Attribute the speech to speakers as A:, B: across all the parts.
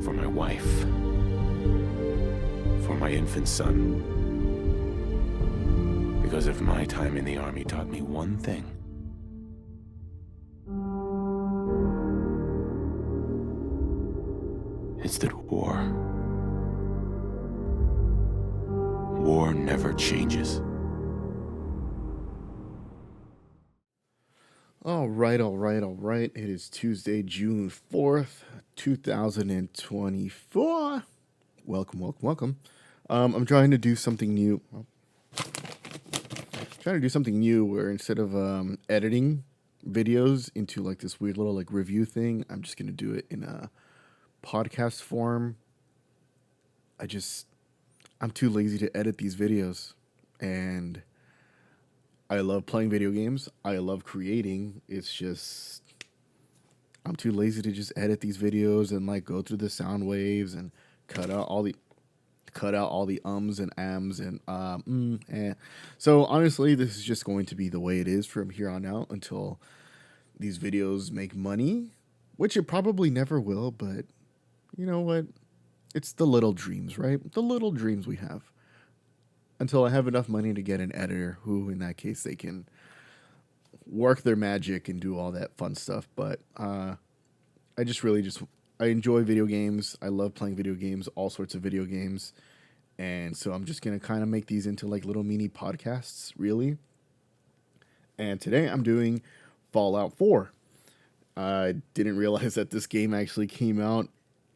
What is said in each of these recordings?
A: for my wife, for my infant son. Because if my time in the Army taught me one thing, it's that war never changes.
B: All right. It is Tuesday, June 4th, 2024. Welcome. I'm trying to do something new. Where instead of editing videos into like this weird little like review thing, I'm just going to do it in a podcast form. I'm too lazy to edit these videos, and I love playing video games. I love creating. It's just I'm too lazy to just edit these videos and like go through the sound waves and cut out all the ums and ams and So honestly, this is just going to be the way it is from here on out until these videos make money, which it probably never will, but you know what? It's the little dreams, right? The little dreams we have. Until I have enough money to get an editor who, in that case, they can work their magic and do all that fun stuff. But I enjoy video games. I love playing video games, all sorts of video games. And so I'm just going to kind of make these into like little mini podcasts, really. And today I'm doing Fallout 4. I didn't realize that this game actually came out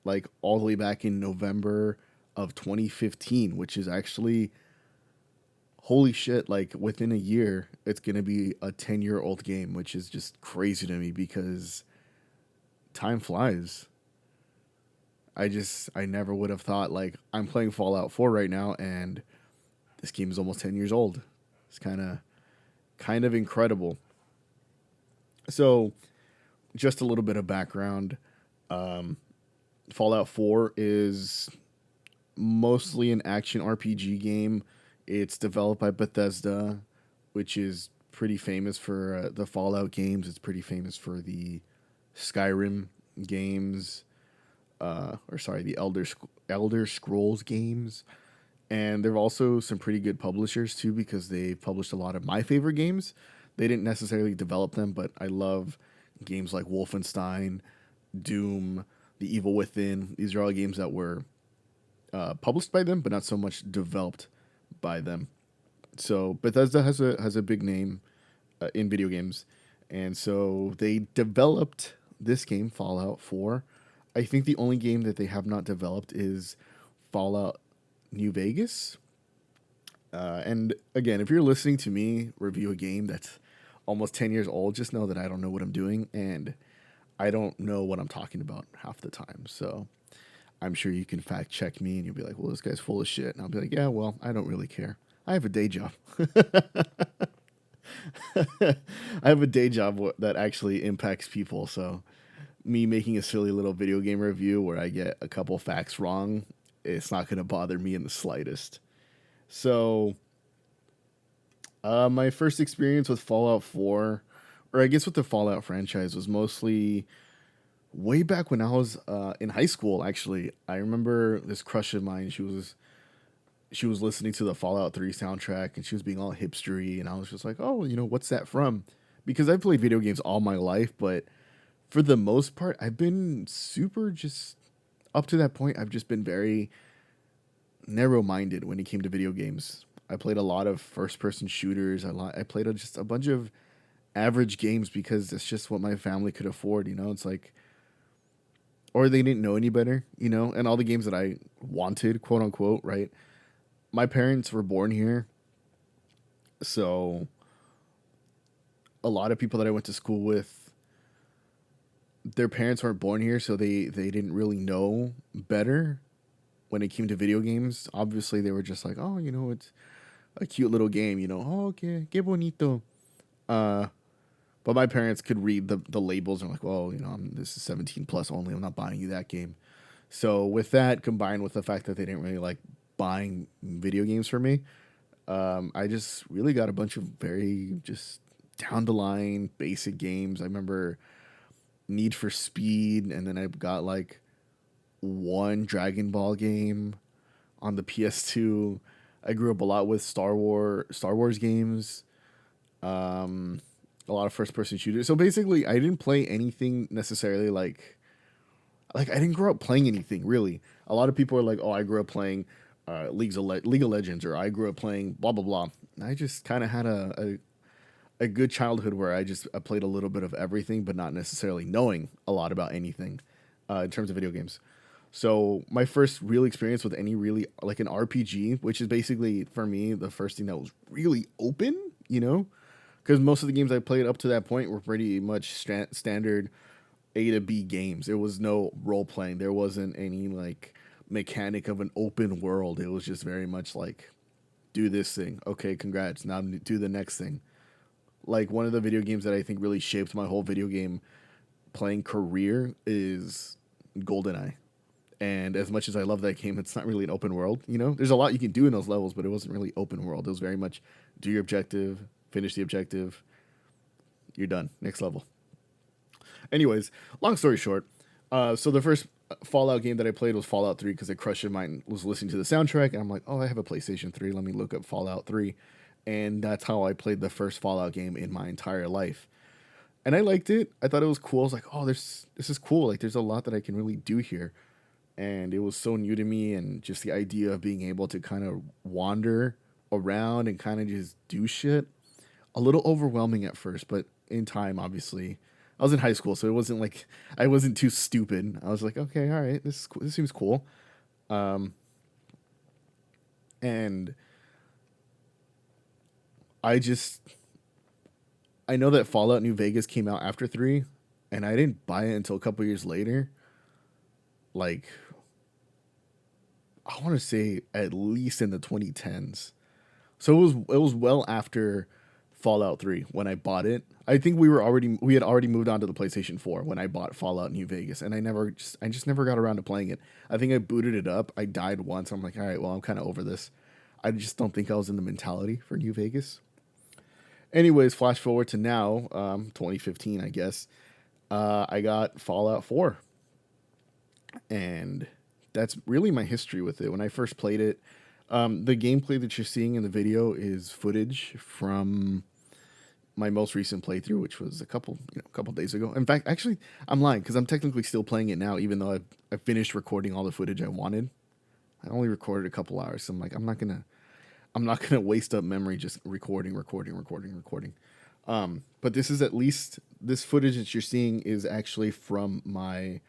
B: like all the way back in November of 2015, which is actually holy shit, like within a year, it's going to be a 10-year-old game, which is just crazy to me because time flies. I never would have thought, like, I'm playing Fallout 4 right now and this game is almost 10 years old. It's kind of incredible. So, just a little bit of background. Fallout 4 is mostly an action RPG game. It's developed by Bethesda, which is pretty famous for the Fallout games. It's pretty famous for the Skyrim games, the Elder Scrolls games. And there are also some pretty good publishers too, because they published a lot of my favorite games. They didn't necessarily develop them, but I love games like Wolfenstein, Doom, The Evil Within. These are all games that were published by them, but not so much developed by them. So Bethesda has a big name in video games, and so they developed this game, Fallout 4. I think the only game that they have not developed is Fallout New Vegas. And again, if you're listening to me review a game that's almost 10 years old, just know that I don't know what I'm doing, and I don't know what I'm talking about half the time. So I'm sure you can fact check me and you'll be like, well, this guy's full of shit. And I'll be like, yeah, well, I don't really care. I have a day job. I have a day job that actually impacts people. So me making a silly little video game review where I get a couple facts wrong, it's not going to bother me in the slightest. So my first experience with Fallout 4, or I guess with the Fallout franchise, was mostly way back when I was in high school. Actually, I remember this crush of mine. She was listening to the Fallout 3 soundtrack, and she was being all hipstery, and I was just like, oh, what's that from? Because I've played video games all my life, but for the most part, I've been super just up to that point. I've just been very narrow-minded when it came to video games. I played a lot of first-person shooters. I played just a bunch of average games because it's just what my family could afford. It's like, or they didn't know any better, and all the games that I wanted, quote unquote, right? My parents were born here, so a lot of people that I went to school with, their parents weren't born here, so they didn't really know better when it came to video games. Obviously, they were just like, oh, it's a cute little game, oh, okay, que bonito. But my parents could read the labels and were like, well, this is 17 plus only. I'm not buying you that game. So with that, combined with the fact that they didn't really like buying video games for me, I just really got a bunch of very just down the line basic games. I remember Need for Speed, and then I got like one Dragon Ball game on the PS2. I grew up a lot with Star Wars games. Um, a lot of first person shooters. So basically, I didn't play anything necessarily like I didn't grow up playing anything really. A lot of people are like, "Oh, I grew up playing League of Legends," or "I grew up playing blah blah blah." I just kind of had a good childhood where I played a little bit of everything, but not necessarily knowing a lot about anything in terms of video games. So my first real experience with any really like an RPG, which is basically for me the first thing that was really open, you know, because most of the games I played up to that point were pretty much standard A to B games. There was no role playing. There wasn't any like mechanic of an open world. It was just very much like do this thing. Okay, congrats. Now do the next thing. Like one of the video games that I think really shaped my whole video game playing career is GoldenEye. And as much as I love that game, it's not really an open world. You know, there's a lot you can do in those levels, but it wasn't really open world. It was very much do your objective, finish the objective, you're done. Next level. Anyways, long story short, so the first Fallout game that I played was Fallout 3 because a crush of mine was listening to the soundtrack, and I'm like, oh, I have a PlayStation 3. Let me look up Fallout 3. And that's how I played the first Fallout game in my entire life. And I liked it. I thought it was cool. I was like, oh, this is cool. Like, there's a lot that I can really do here. And it was so new to me, and just the idea of being able to kind of wander around and kind of just do shit. A little overwhelming at first, but in time, obviously. I was in high school, so it wasn't like I wasn't too stupid. I was like, okay, all right, this is cool. This seems cool. And I just I know that Fallout New Vegas came out after 3, and I didn't buy it until a couple years later. Like I want to say at least in the 2010s. So it was well after Fallout 3 when I bought it. I think we had already moved on to the PlayStation 4 when I bought Fallout New Vegas, and I just never got around to playing it. I think I booted it up. I died once. I'm like, all right, well, I'm kind of over this. I just don't think I was in the mentality for New Vegas. Anyways, flash forward to now, 2015, I guess. I got Fallout 4, and that's really my history with it. When I first played it, the gameplay that you're seeing in the video is footage from my most recent playthrough, which was a couple days ago. In fact, actually, I'm lying because I'm technically still playing it now, even though I finished recording all the footage I wanted. I only recorded a couple hours, so I'm like, I'm not gonna waste up memory just recording. But this is at least this footage that you're seeing is actually from my,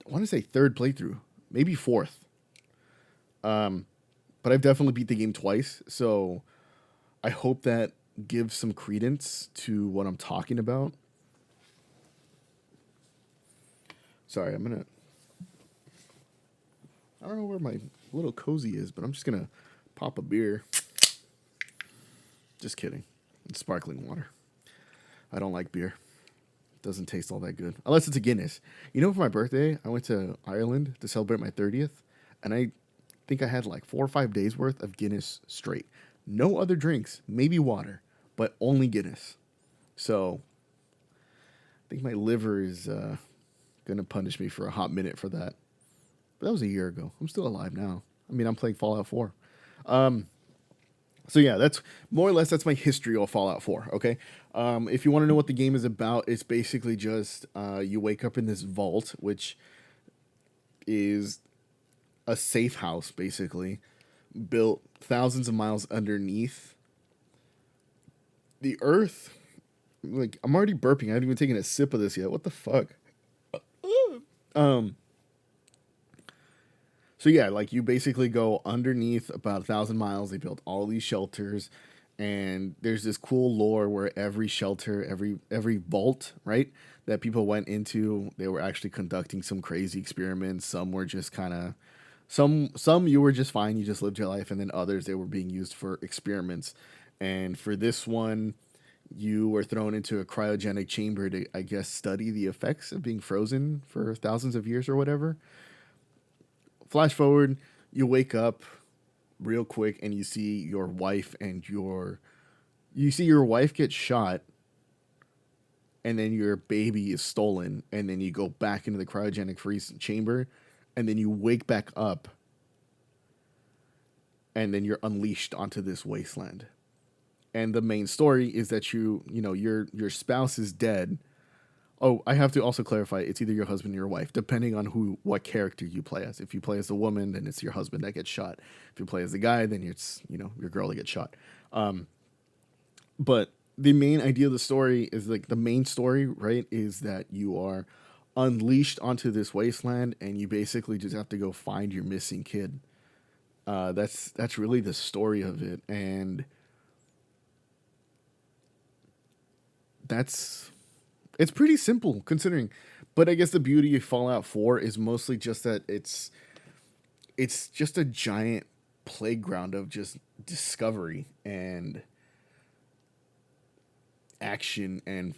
B: I want to say third playthrough, maybe fourth. But I've definitely beat the game twice, so I hope that gives some credence to what I'm talking about. Sorry, I don't know where my little cozy is, but I'm just gonna pop a beer. Just kidding. It's sparkling water. I don't like beer. It doesn't taste all that good. Unless it's a Guinness. You know, for my birthday, I went to Ireland to celebrate my 30th, and I think I had like 4 or 5 days worth of Guinness straight. No other drinks, maybe water, but only Guinness. So I think my liver is going to punish me for a hot minute for that. But that was a year ago. I'm still alive now. I mean, I'm playing Fallout 4. So yeah, that's more or less that's my history of Fallout 4. Okay, if you want to know what the game is about, it's basically just you wake up in this vault, which is a safe house, basically built thousands of miles underneath the earth. Like I'm already burping. I haven't even taken a sip of this yet. What the fuck? So yeah, like you basically go underneath about 1,000 miles. They built all these shelters, and there's this cool lore where every shelter, every vault, right, that people went into, they were actually conducting some crazy experiments. Some were just kind of, some you were just fine, you just lived your life, and then others they were being used for experiments. And for this one, you were thrown into a cryogenic chamber to, I guess, study the effects of being frozen for thousands of years or whatever. Flash forward, you wake up real quick and you see your wife get shot and then your baby is stolen, and then you go back into the cryogenic freeze chamber, and then you wake back up, and then you're unleashed onto this wasteland. And the main story is that your spouse is dead. Oh, I have to also clarify, it's either your husband or your wife, depending on what character you play as. If you play as the woman, then it's your husband that gets shot. If you play as the guy, then it's your girl that gets shot. But the main idea of the story is, like, the main story, right, is that you are unleashed onto this wasteland, and you basically just have to go find your missing kid. That's really the story of it, and it's pretty simple considering. But I guess the beauty of Fallout 4 is mostly just that it's just a giant playground of just discovery and action and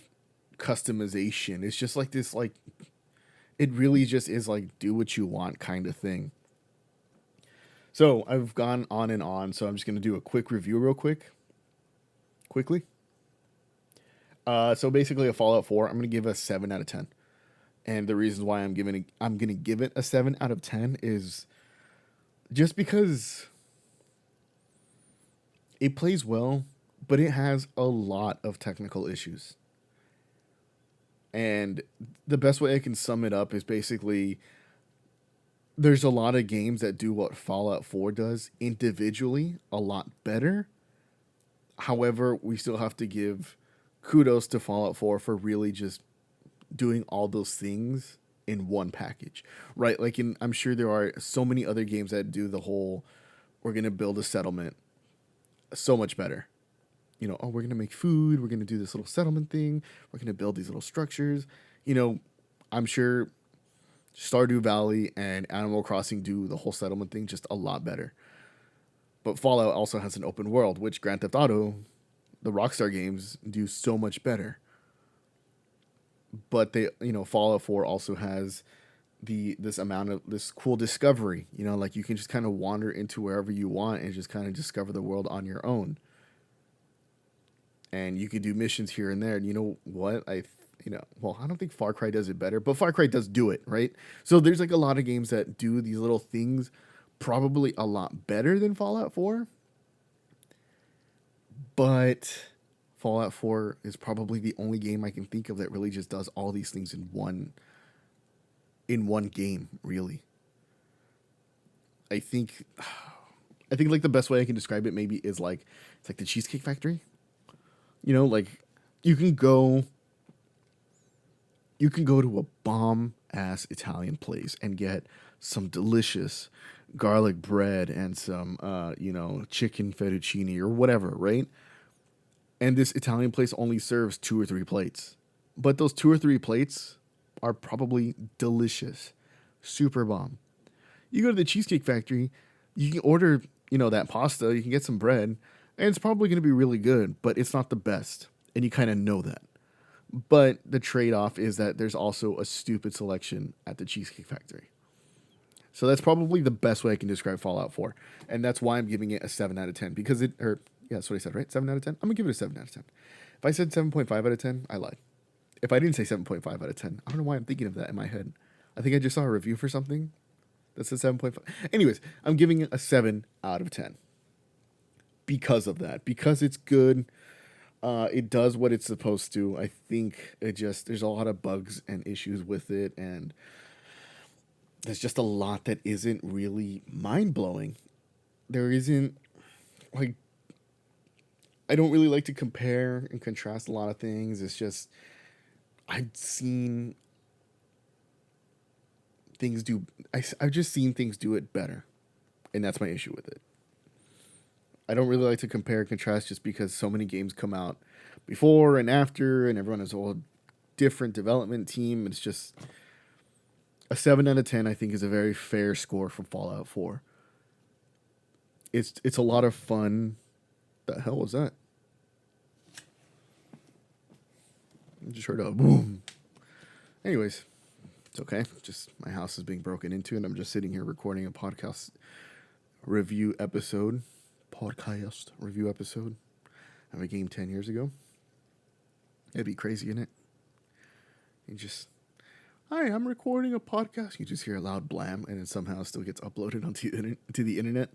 B: customization. It's just like this, like, it really just is like do what you want kind of thing. So I've gone on and on, so I'm just gonna do a quick review real quickly. So basically, a Fallout 4, I'm gonna give a 7 out of 10, and the reasons why I'm gonna give it a 7 out of 10 is just because it plays well, but it has a lot of technical issues. And the best way I can sum it up is basically there's a lot of games that do what Fallout 4 does individually a lot better. However, we still have to give kudos to Fallout 4 for really just doing all those things in one package, right? Like, I'm sure there are so many other games that do the whole, we're going to build a settlement so much better. Oh, we're going to make food, we're going to do this little settlement thing, we're going to build these little structures. I'm sure Stardew Valley and Animal Crossing do the whole settlement thing just a lot better. But Fallout also has an open world, which Grand Theft Auto, the Rockstar games, do so much better. But Fallout 4 also has this cool discovery. Like, you can just kind of wander into wherever you want and just kind of discover the world on your own. And you can do missions here and there. And you know what? I don't think Far Cry does it better, but Far Cry does do it, right? So there's like a lot of games that do these little things probably a lot better than Fallout 4. But Fallout 4 is probably the only game I can think of that really just does all these things in one game, really. I think like the best way I can describe it maybe is like, it's like the Cheesecake Factory. Like, you can go to a bomb ass Italian place and get some delicious garlic bread and some chicken fettuccine or whatever, right? And this Italian place only serves 2 or 3 plates. But those 2 or 3 plates are probably delicious. Super bomb. You go to the Cheesecake Factory, you can order, that pasta, you can get some bread, and it's probably going to be really good, but it's not the best. And you kind of know that. But the trade-off is that there's also a stupid selection at the Cheesecake Factory. So that's probably the best way I can describe Fallout 4. And that's why I'm giving it a 7 out of 10. Because that's what I said, right? 7 out of 10? I'm going to give it a 7 out of 10. If I said 7.5 out of 10, I lied. If I didn't say 7.5 out of 10, I don't know why I'm thinking of that in my head. I think I just saw a review for something that said 7.5. Anyways, I'm giving it a 7 out of 10. Because of that. Because it's good. It does what it's supposed to. I think there's a lot of bugs and issues with it, and there's just a lot that isn't really mind-blowing. There isn't, like, I don't really like to compare and contrast a lot of things. It's just, I've seen things I've just seen things do it better, and that's my issue with it. I don't really like to compare and contrast just because so many games come out before and after, and everyone has a whole different development team. It's just a 7 out of 10. I think is a very fair score for Fallout 4. It's a lot of fun. The hell was that? I just heard a boom. Anyways, it's okay. Just my house is being broken into, and I'm just sitting here recording a podcast review episode of a game 10 years ago. It'd be crazy, isn't it? You just, hi, I'm recording a podcast. You just hear a loud blam, and it somehow still gets uploaded onto to the internet.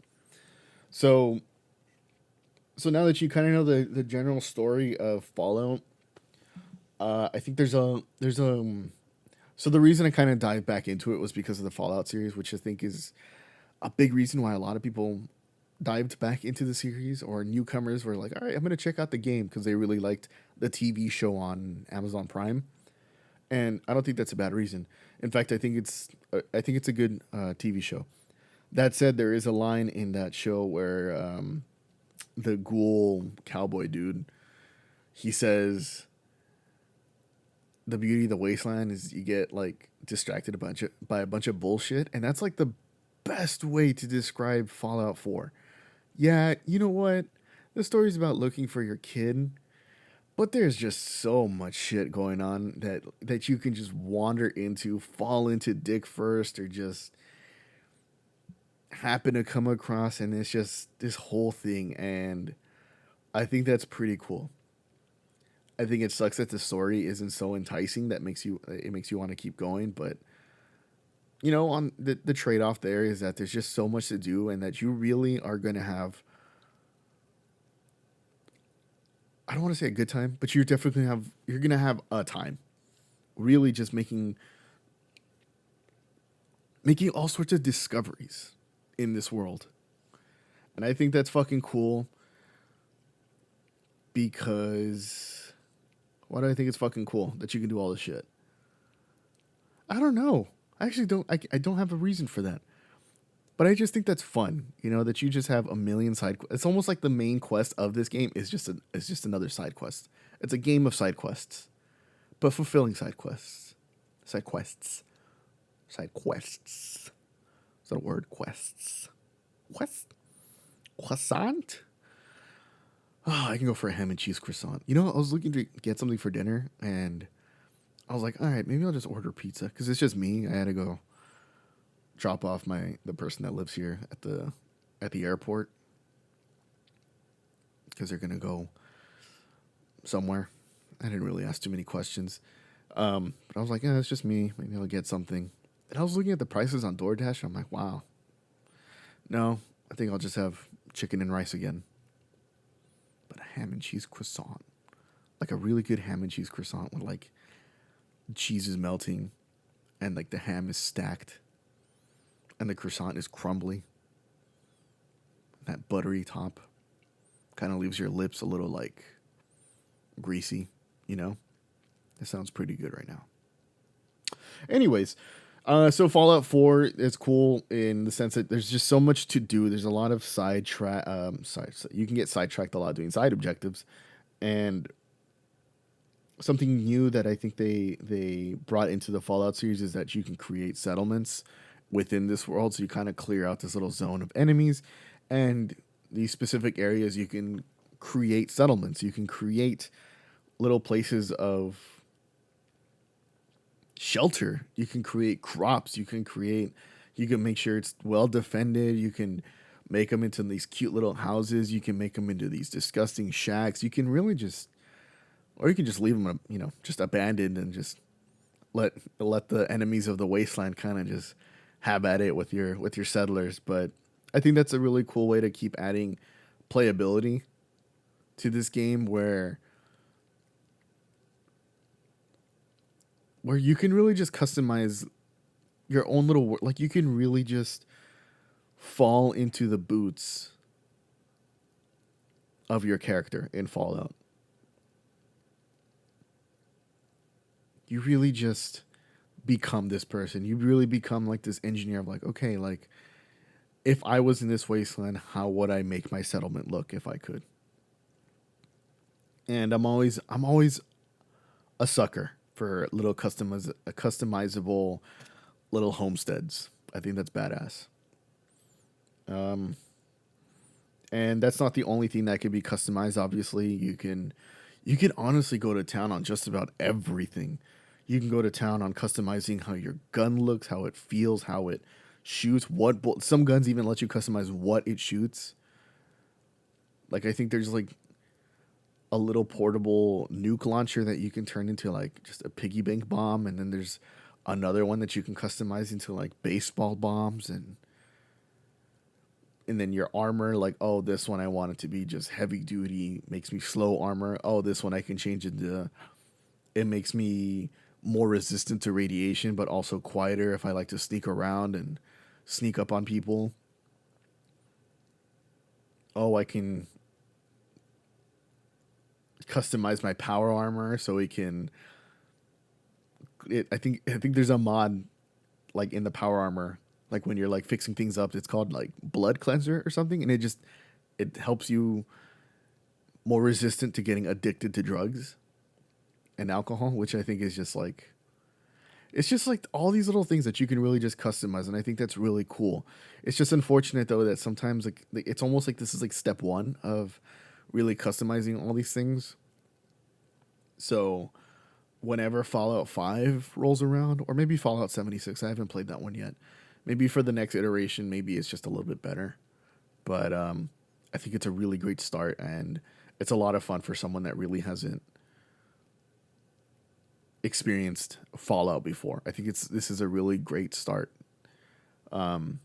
B: So, so now that you kind of know the general story of Fallout, I think so the reason I kind of dived back into it was because of the Fallout series, which I think is a big reason why a lot of people dived back into the series, or newcomers were like, all right, I'm going to check out the game because they really liked the TV show on Amazon Prime. And I don't think that's a bad reason. In fact, I think it's a good TV show. That said, there is a line in that show where the ghoul cowboy dude, he says, the beauty of the wasteland is you get like distracted by a bunch of bullshit, and that's like the best way to describe Fallout 4. Yeah, you know what? The story's about looking for your kid, but there's just so much shit going on that you can just wander into, fall into dick first, or just happen to come across, and it's just this whole thing. And I think that's pretty cool. I think it sucks that the story isn't so enticing that makes you want to keep going, but on the trade off there is that there's just so much to do, and that you really are going to have, I don't want to say a good time, but you're going to have a time really just making all sorts of discoveries in this world. And I think that's fucking cool, because why do I think it's fucking cool that you can do all this shit? I don't know. I actually don't. I don't have a reason for that. But I just think that's fun. That you just have a million side. It's almost like the main quest of this game is just another side quest. It's a game of side quests, but fulfilling side quests. Side quests. Side quests. Is that a word? Quests. Quest. Croissant. Oh, I can go for a ham and cheese croissant. I was looking to get something for dinner, and I was like, all right, maybe I'll just order pizza, because it's just me. I had to go drop off the person that lives here at the airport, because they're gonna go somewhere. I didn't really ask too many questions, but I was like, yeah, it's just me. Maybe I'll get something. And I was looking at the prices on DoorDash. I'm like, wow. No, I think I'll just have chicken and rice again. But a ham and cheese croissant, like a really good ham and cheese croissant with like cheese is melting, and like the ham is stacked, and the croissant is crumbly. That buttery top kind of leaves your lips a little like greasy, It sounds pretty good right now. Anyways, so Fallout 4 is cool in the sense that there's just so much to do. There's a lot of you can get sidetracked a lot doing side objectives, and something new that I think they brought into the Fallout series is that you can create settlements within this world. So you kind of clear out this little zone of enemies, and these specific areas you can create settlements. You can create little places of shelter. You can create crops. You can make sure it's well defended. You can make them into these cute little houses. You can make them into these disgusting shacks. You can really or you can just leave them, just abandoned, and just let the enemies of the wasteland kind of just have at it with your settlers. But I think that's a really cool way to keep adding playability to this game, where you can really just customize your own little, like, you can really just fall into the boots of your character in Fallout. You really just become this person. You really become like this engineer of like, okay, like, if I was in this wasteland, how would I make my settlement look if I could? And I'm always a sucker for little customizable little homesteads. I think that's badass. And that's not the only thing that can be customized. Obviously, you can honestly go to town on just about everything. You can go to town on customizing how your gun looks, how it feels, how it shoots. Some guns even let you customize what it shoots. Like, I think there's like a little portable nuke launcher that you can turn into like just a piggy bank bomb, and then there's another one that you can customize into like baseball bombs, and then your armor, like, oh, this one I want it to be just heavy duty, makes me slow armor. Oh, this one I can change into, it makes me more resistant to radiation, but also quieter if I like to sneak around and sneak up on people. Oh, I can customize my power armor so it can. I think there's a mod like in the power armor, like when you're like fixing things up. It's called like blood cleanser or something, and it helps you more resistant to getting addicted to drugs and alcohol, which I think is just like, it's just like all these little things that you can really just customize, and I think that's really cool. It's just unfortunate though that sometimes like it's almost like this is like step one of really customizing all these things. So whenever Fallout 5 rolls around, or maybe Fallout 76, I haven't played that one yet. Maybe for the next iteration, maybe it's just a little bit better. But I think it's a really great start, and it's a lot of fun for someone that really hasn't experienced Fallout before. I think this is a really great start. I'm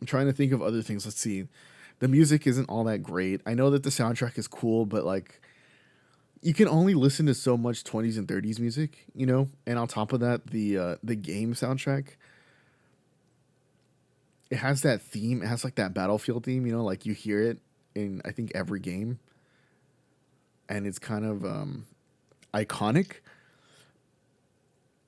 B: trying to think of other things. Let's see. The music isn't all that great. I know that the soundtrack is cool, but like you can only listen to so much 20s and 30s music, you know? And on top of that, the game soundtrack, it has that theme. It has like that Battlefield theme, you know, like you hear it in I think every game. And it's kind of iconic.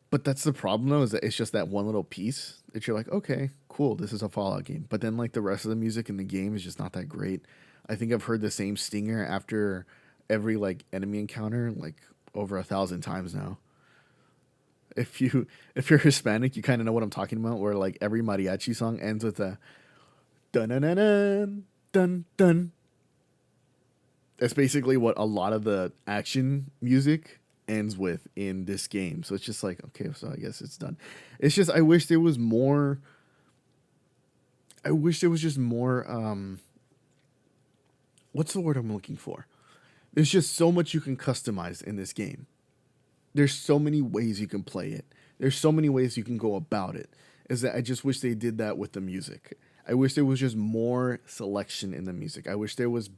B: But that's the problem though, is that it's just that one little piece that you're like, okay, cool, this is a Fallout game. But then like the rest of the music in the game is just not that great. I think I've heard the same stinger after every like enemy encounter like over 1,000 times now. If you're Hispanic, you kind of know what I'm talking about. Where like every mariachi song ends with a dun dun dun dun dun dun. That's basically what a lot of the action music ends with in this game. So it's just like, okay, so I guess it's done. It's just I wish there was more. I wish there was just more. What's the word I'm looking for? There's just so much you can customize in this game. There's so many ways you can play it. There's so many ways you can go about it. Is that I just wish they did that with the music. I wish there was just more selection in the music. I wish there was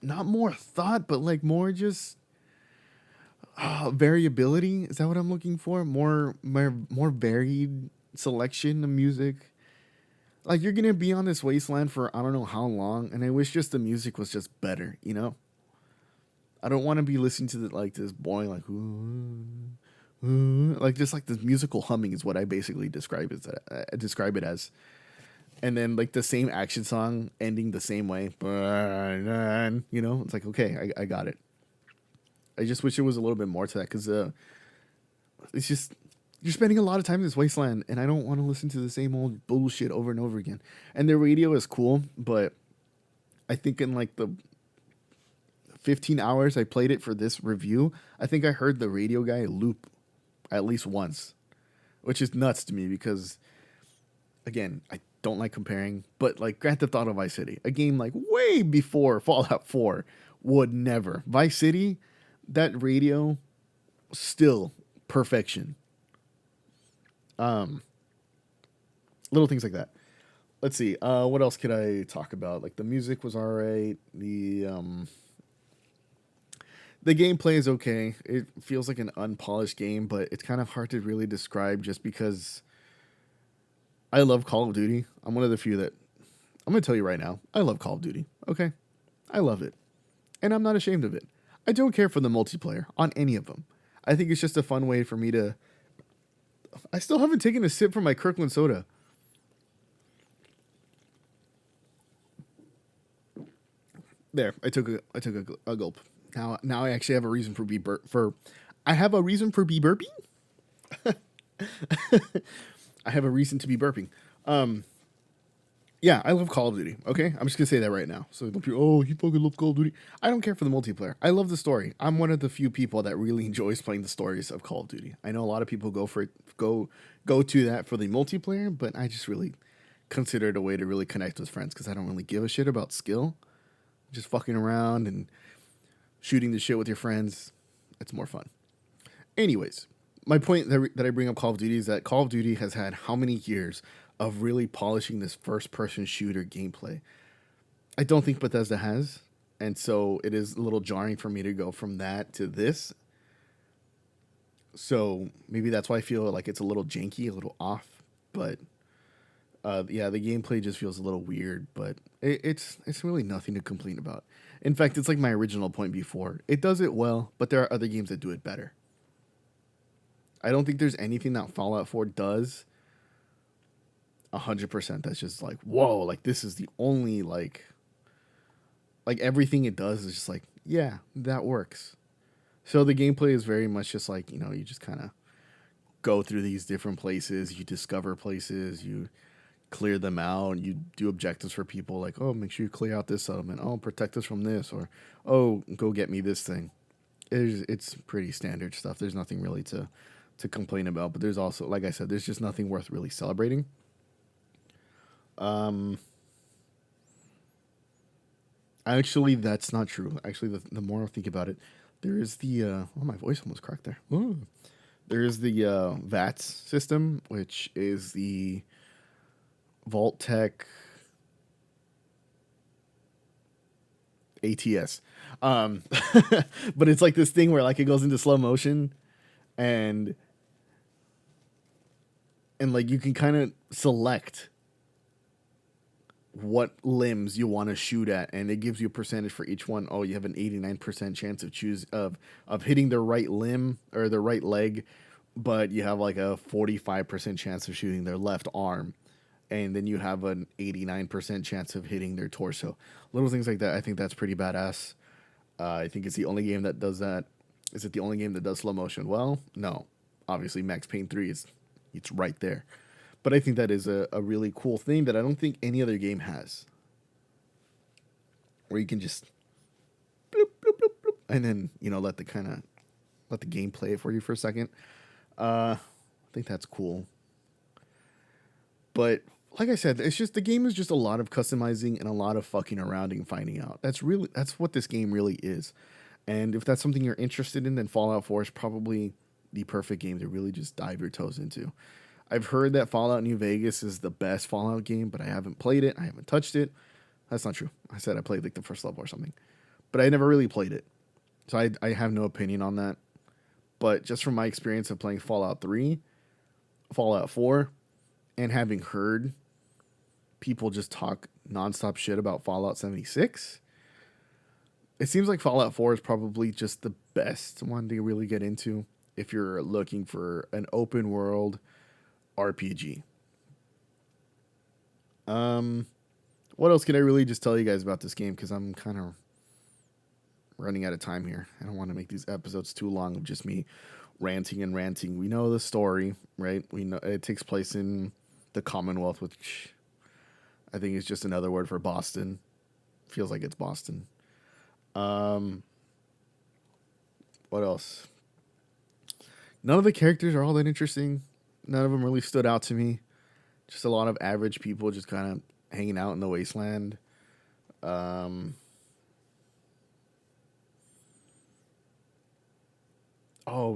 B: not more thought, but like more just variability. Is that what I'm looking for? More varied selection of music. Like you're gonna be on this wasteland for I don't know how long, and I wish just the music was just better, you know? I don't want to be listening to like this boring like ooh, ooh, like just like this musical humming is what I basically describe it as. And then like the same action song ending the same way, you know? It's like okay, I got it. I just wish there was a little bit more to that because it's just you're spending a lot of time in this wasteland, and I don't want to listen to the same old bullshit over and over again. And the radio is cool, but I think in like the 15 hours I played it for this review, I think I heard the radio guy loop at least once, which is nuts to me because, again, I don't like comparing, but like Grand Theft Auto Vice City, a game like way before Fallout 4 would never. Vice City, that radio, still perfection. Little things like that. Let's see. What else could I talk about? Like the music was alright. The gameplay is okay. It feels like an unpolished game, but it's kind of hard to really describe just because I love Call of Duty. I'm one of the few that I'm going to tell you right now. I love Call of Duty. Okay. I love it. And I'm not ashamed of it. I don't care for the multiplayer on any of them. I think it's just a fun way for me to. I still haven't taken a sip from my Kirkland soda. There, I took a gulp. Now I actually have a reason for I have a reason for be burping. I have a reason to be burping. Yeah, I love Call of Duty. Okay, I'm just gonna say that right now. So oh, you fucking love Call of Duty. I don't care for the multiplayer. I love the story. I'm one of the few people that really enjoys playing the stories of Call of Duty. I know a lot of people go to that for the multiplayer, but I just really consider it a way to really connect with friends because I don't really give a shit about skill. just fucking around and shooting the shit with your friends. It's more fun. Anyways, my point that I bring up Call of Duty is that Call of Duty has had how many years of really polishing this first person shooter gameplay? I don't think Bethesda has. And so it is a little jarring for me to go from that to this. So maybe that's why I feel like it's a little janky, a little off. But yeah, the gameplay just feels a little weird, but it's really nothing to complain about. In fact, it's like my original point before. It does it well, but there are other games that do it better. I don't think there's anything that Fallout 4 does 100%. That's just like, whoa, like this is the only like everything it does is just like, yeah, that works. So the gameplay is very much just like, you just kind of go through these different places, you discover places, you clear them out, you do objectives for people like, oh, make sure you clear out this settlement, oh, protect us from this, or oh, go get me this thing. It's pretty standard stuff. There's nothing really to complain about, but there's also, like I said, there's just nothing worth really celebrating. Actually, that's not true. Actually, the more I think about it, there is the oh, my voice almost cracked there. Ooh. There is the VATS system, which is the Vault-Tec ATS. But it's like this thing where like it goes into slow motion and like you can kind of select what limbs you want to shoot at, and it gives you a percentage for each one. Oh, you have an 89% chance of hitting the right limb or the right leg, but you have like a 45% chance of shooting their left arm, and then you have an 89% chance of hitting their torso. Little things like that. I think that's pretty badass. I think it's the only game that does that. Is it the only game that does slow motion well? No. Obviously, Max Payne 3 it's right there. But I think that is a really cool thing that I don't think any other game has. Where you can just bloop, bloop, bloop, bloop, and then, let the game play it for you for a second. I think that's cool. But like I said, the game is just a lot of customizing and a lot of fucking around and finding out. That's what this game really is. And if that's something you're interested in, then Fallout 4 is probably the perfect game to really just dive your toes into. I've heard that Fallout New Vegas is the best Fallout game, but I haven't played it. I haven't touched it. That's not true. I said I played like the first level or something, but I never really played it. So I have no opinion on that. But just from my experience of playing Fallout 3, Fallout 4, and having heard people just talk nonstop shit about Fallout 76, it seems like Fallout 4 is probably just the best one to really get into if you're looking for an open world RPG. What else can I really just tell you guys about this game? Because I'm kind of running out of time here. I don't want to make these episodes too long of just me ranting and ranting. We know the story, right? We know it takes place in the Commonwealth, which I think is just another word for Boston. Feels like it's Boston. What else? None of the characters are all that interesting. None of them really stood out to me. Just a lot of average people just kind of hanging out in the wasteland. Oh,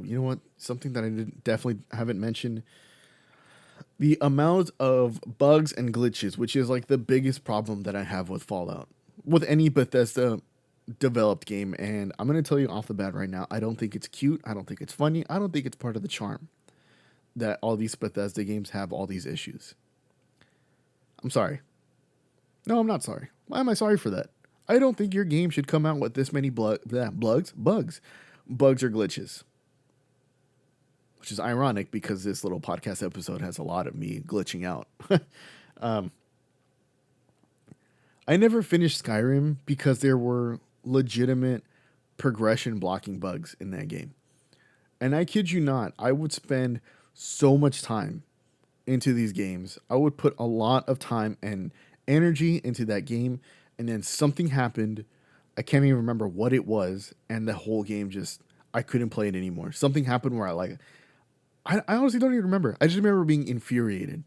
B: you know what? Something that I definitely haven't mentioned. The amount of bugs and glitches, which is like the biggest problem that I have with Fallout. With any Bethesda developed game. And I'm going to tell you off the bat right now, I don't think it's cute. I don't think it's funny. I don't think it's part of the charm that all these Bethesda games have all these issues. I'm sorry. No, I'm not sorry. Why am I sorry for that? I don't think your game should come out with this many bugs or glitches. Which is ironic because this little podcast episode has a lot of me glitching out. I never finished Skyrim because there were legitimate progression blocking bugs in that game. And I kid you not, I would spend so much time into these games. I would put a lot of time and energy into that game, and then something happened. I can't even remember what it was, and the whole game just, I couldn't play it anymore. Something happened where I honestly don't even remember. I just remember being infuriated.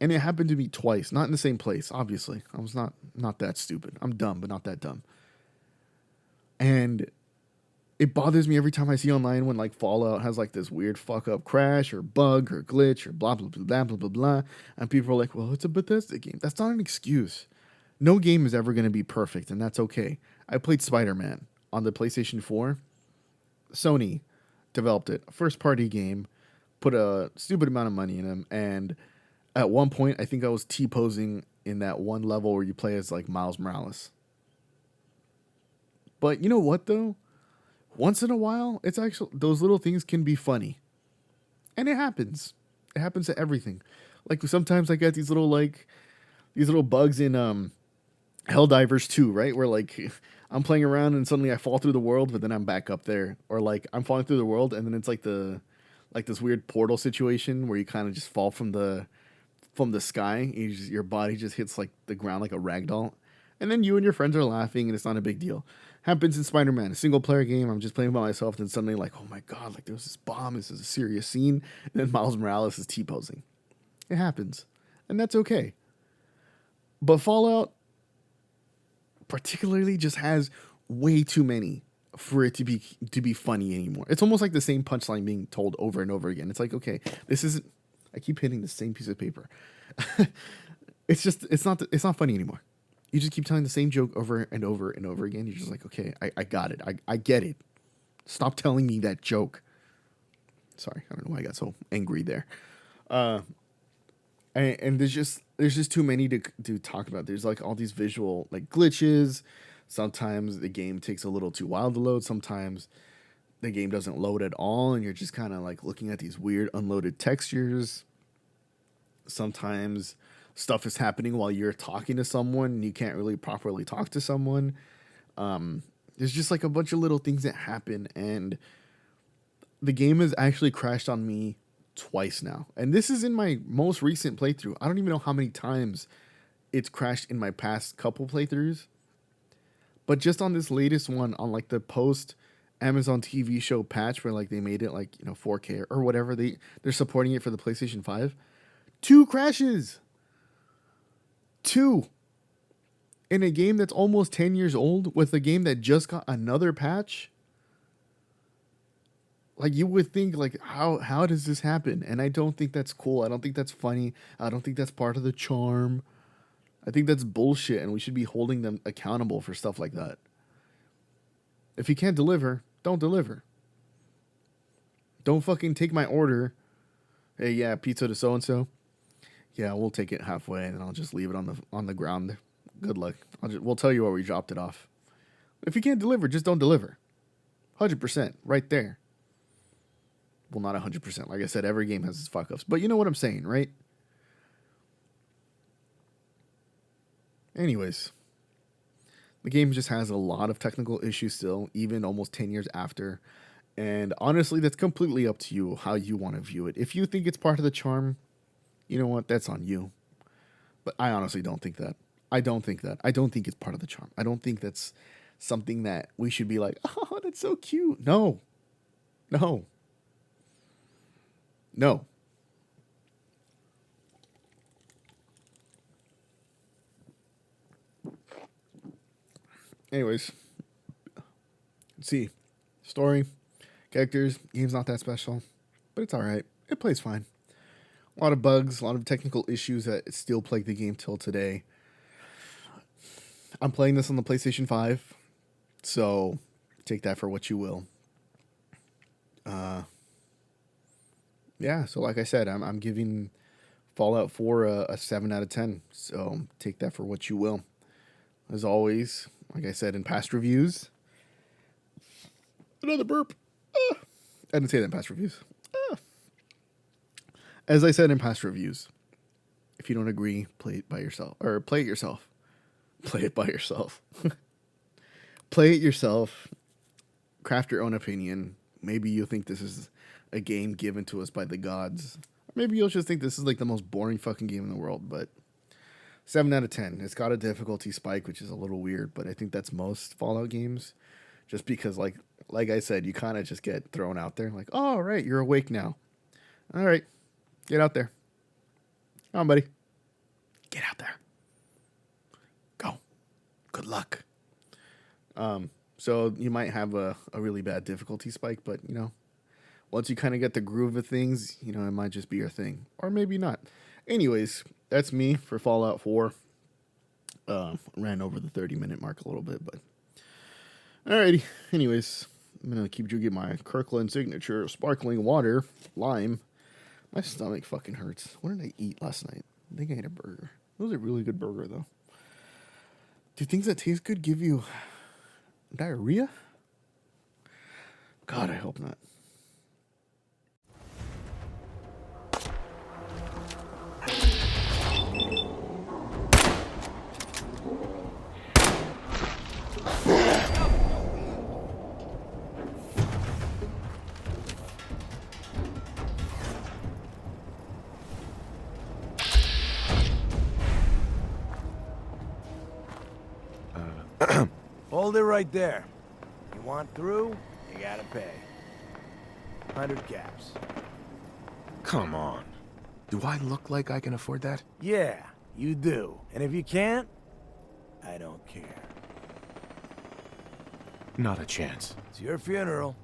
B: And it happened to me twice, not in the same place, obviously. I was not that stupid. I'm dumb, but not that dumb. And it bothers me every time I see online when like Fallout has like this weird fuck up crash or bug or glitch or blah blah blah blah blah blah blah. And people are like, well, it's a Bethesda game. That's not an excuse. No game is ever going to be perfect, and that's okay. I played Spider-Man on the PlayStation 4. Sony developed it. First party game, put a stupid amount of money in them, and at one point I think I was T-posing in that one level where you play as like Miles Morales. But you know what though? Once in a while, it's actually those little things can be funny. And it happens. It happens to everything. Like sometimes I get these little bugs in Helldivers 2, right? Where like I'm playing around and suddenly I fall through the world, but then I'm back up there. Or like I'm falling through the world and then it's like this weird portal situation where you kind of just fall from the sky. Your body just hits like the ground like a rag doll. And then you and your friends are laughing and it's not a big deal. Happens in Spider-Man, a single player game. I'm just playing by myself. Then suddenly like, oh my God, like there was this bomb. This is a serious scene. And then Miles Morales is T-posing. It happens. And that's okay. But Fallout particularly just has way too many for it to be funny anymore. It's almost like the same punchline being told over and over again. It's like, okay, this isn't. I keep hitting the same piece of paper. It's not funny anymore. You just keep telling the same joke over and over and over again. You're just like, okay, I got it. I get it. Stop telling me that joke. Sorry, I don't know why I got so angry there. And there's just too many to talk about. There's like all these visual like glitches. Sometimes the game takes a little too while to load. Sometimes the game doesn't load at all, and you're just kind of like looking at these weird unloaded textures. Sometimes stuff is happening while you're talking to someone and you can't really properly talk to someone. There's just like a bunch of little things that happen, and the game has actually crashed on me twice now. And this is in my most recent playthrough. I don't even know how many times it's crashed in my past couple playthroughs. But just on this latest one, on like the post Amazon TV show patch where like they made it like, 4K or whatever, they're supporting it for the PlayStation 5. 2 crashes. 2. In a game that's almost 10 years old with a game that just got another patch. Like you would think like how does this happen? And I don't think that's cool. I don't think that's funny. I don't think that's part of the charm. I think that's bullshit and we should be holding them accountable for stuff like that. If you can't deliver, don't deliver. Don't fucking take my order. Hey, yeah, pizza to so and so. Yeah, we'll take it halfway and then I'll just leave it on the ground. Good luck. We'll tell you where we dropped it off. If you can't deliver, just don't deliver. 100% right there. Well, not 100%. Like I said, every game has its fuck ups, but you know what I'm saying, right? Anyways, the game just has a lot of technical issues still, even almost 10 years after. And honestly, that's completely up to you how you want to view it. If you think it's part of the charm, you know what? That's on you. But I honestly don't think that. I don't think that. I don't think it's part of the charm. I don't think that's something that we should be like, oh, that's so cute. No. No. No. Anyways, let's see. Story, characters, game's not that special, but it's alright. It plays fine. A lot of bugs, a lot of technical issues that still plague the game till today. I'm playing this on the PlayStation 5, so take that for what you will. Yeah, so like I said, I'm giving Fallout 4 a 7 out of 10, so take that for what you will. As always, like I said in past reviews, another burp. I didn't say that in past reviews. As I said in past reviews, if you don't agree, play it by yourself. Or play it yourself. Play it by yourself. Play it yourself. Craft your own opinion. Maybe you think this is a game given to us by the gods. Or maybe you'll just think this is like the most boring fucking game in the world. But 7 out of 10. It's got a difficulty spike, which is a little weird. But I think that's most Fallout games. Just because, like I said, you kind of just get thrown out there. Like, oh, all right, you're awake now. All right. Get out there. Come on, buddy. Get out there. Go. Good luck. So you might have a really bad difficulty spike, but you know, once you kind of get the groove of things, you know, it might just be your thing, or maybe not. Anyways, that's me for Fallout 4. Ran over the 30-minute mark a little bit, but alrighty. Anyways, I'm gonna keep drinking my Kirkland signature sparkling water, lime. My stomach fucking hurts. What did I eat last night? I think I ate a burger. It was a really good burger, though. Do things that taste good give you diarrhea? God, I hope not.
C: Hold it right there. You want through, you gotta pay. 100 caps.
A: Come on. Do I look like I can afford that?
C: Yeah, you do. And if you can't, I don't care.
A: Not a chance.
C: It's your funeral.